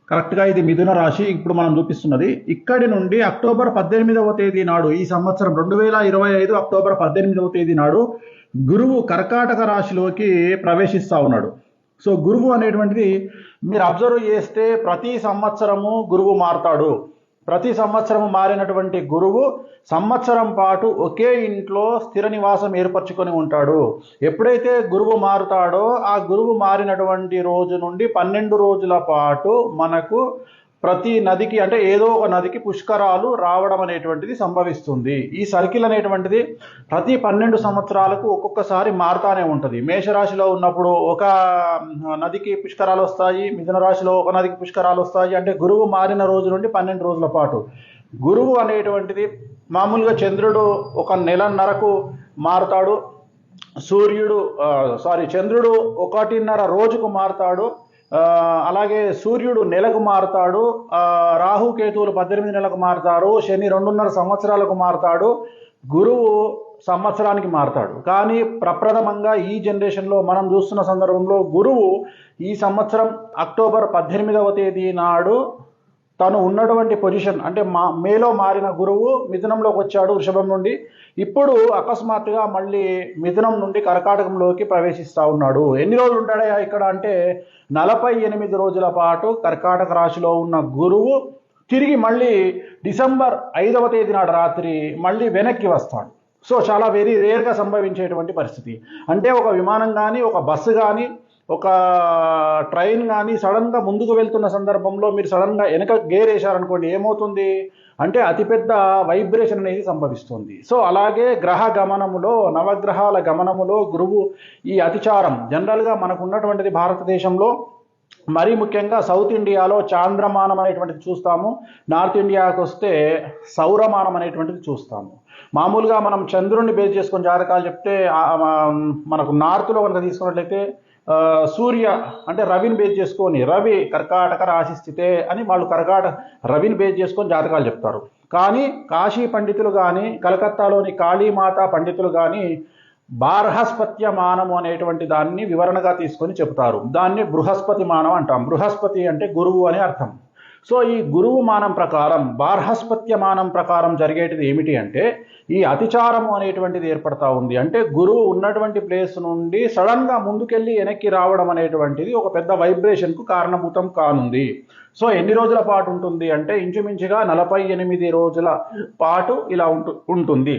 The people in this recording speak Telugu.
కరెక్ట్గా ఇది మిథున రాశి ఇప్పుడు మనం చూపిస్తున్నది. ఇక్కడి నుండి అక్టోబర్ 18వ తేదీ నాడు ఈ సంవత్సరం 2025 అక్టోబర్ 18వ తేదీ నాడు గురువు కర్కాటక రాశిలోకి ప్రవేశిస్తా ఉన్నాడు. సో గురువు అనేటువంటిది మీరు అబ్జర్వ్ చేస్తే ప్రతి సంవత్సరము గురువు మారుతాడు. ప్రతి సంవత్సరము మారినటువంటి గురువు సంవత్సరం పాటు ఒకే ఇంట్లో స్థిర నివాసం ఏర్పరచుకొని ఉంటాడు. ఎప్పుడైతే గురువు మారుతాడో ఆ గురువు మారినటువంటి రోజు నుండి 12 రోజుల పాటు మనకు ప్రతి నదికి అంటే ఏదో ఒక నదికి పుష్కరాలు రావడం అనేటువంటిది సంభవిస్తుంది. ఈ సర్కిల్ అనేటువంటిది ప్రతి 12 సంవత్సరాలకు ఒక్కొక్కసారి మారుతానే ఉంటుంది. మేషరాశిలో ఉన్నప్పుడు ఒక నదికి పుష్కరాలు వస్తాయి, మిథున రాశిలో ఒక నదికి పుష్కరాలు వస్తాయి. అంటే గురువు మారిన రోజు నుండి 12 రోజుల పాటు. గురువు అనేటువంటిది మామూలుగా చంద్రుడు ఒక నెలన్నరకు మారుతాడు, చంద్రుడు 1.5 రోజుకు మారుతాడు, అలాగే సూర్యుడు నెలకు మారుతాడు, రాహుకేతువులు 18 నెలలకు మారుతారు, శని 2.5 సంవత్సరాలకు మారుతాడు, గురువు సంవత్సరానికి మారుతాడు. కానీ ప్రప్రథమంగా ఈ జనరేషన్లో మనం చూస్తున్న సందర్భంలో గురువు ఈ సంవత్సరం అక్టోబర్ 18వ తేదీ నాడు తను ఉన్నటువంటి పొజిషన్ అంటే మేలో మారిన గురువు మిథునంలోకి వచ్చాడు వృషభం నుండి. ఇప్పుడు అకస్మాత్తుగా మళ్ళీ మిథునం నుండి కర్కాటకంలోకి ప్రవేశిస్తూ ఉన్నాడు. ఎన్ని రోజులు ఉంటాడా ఇక్కడ అంటే 48 రోజుల పాటు కర్కాటక రాశిలో ఉన్న గురువు తిరిగి మళ్ళీ డిసెంబర్ 5వ తేదీ నాడు రాత్రి మళ్ళీ వెనక్కి వస్తాడు. సో చాలా వెరీ రేర్గా సంభవించేటువంటి పరిస్థితి. అంటే ఒక విమానం కానీ, ఒక బస్సు కానీ, ఒక ట్రైన్ కానీ సడన్గా ముందుకు వెళ్తున్న సందర్భంలో మీరు సడన్గా వెనక గేర్ వేశారనుకోండి, ఏమవుతుంది అంటే అతిపెద్ద వైబ్రేషన్ అనేది సంభవిస్తుంది. సో అలాగే గ్రహ గమనములో, నవగ్రహాల గమనములో గురువు ఈ అతిచారం జనరల్గా మనకు ఉన్నటువంటిది భారతదేశంలో మరీ ముఖ్యంగా సౌత్ ఇండియాలో చాంద్రమానం అనేటువంటిది చూస్తాము, నార్త్ ఇండియాకు వస్తే సౌరమానం అనేటువంటిది చూస్తాము. మామూలుగా మనం చంద్రుడిని బేస్ చేసుకొని జాతకాలు చెప్తే మనకు నార్త్లో కనుక తీసుకున్నట్లయితే సూర్య అంటే రవిని బేస్ చేసుకొని రవి కర్కాటక రాశి స్థితే అని వాళ్ళు రవిని బేస్ చేసుకొని జాతకాలు చెప్తారు. కానీ కాశీ పండితులు కానీ, కలకత్తాలోని కాళీమాత పండితులు కానీ బార్హస్పత్య మానము అనేటువంటి దాన్ని వివరణగా తీసుకొని చెబుతారు. దాన్ని బృహస్పతి మానం అంటాం. బృహస్పతి అంటే గురువు అని అర్థం. సో ఈ గురువు మానం ప్రకారం, బార్హస్పత్య మానం ప్రకారం జరిగేటిది ఏమిటి అంటే ఈ అతిచారము అనేటువంటిది ఏర్పడతా ఉంది. అంటే గురువు ఉన్నటువంటి ప్లేస్ నుండి సడన్గా ముందుకెళ్ళి వెనక్కి రావడం అనేటువంటిది ఒక పెద్ద వైబ్రేషన్కు కారణభూతం కానుంది. సో ఎన్ని రోజుల పాటు ఉంటుంది అంటే ఇంచుమించుగా 48 రోజుల పాటు ఇలా ఉంటుంది.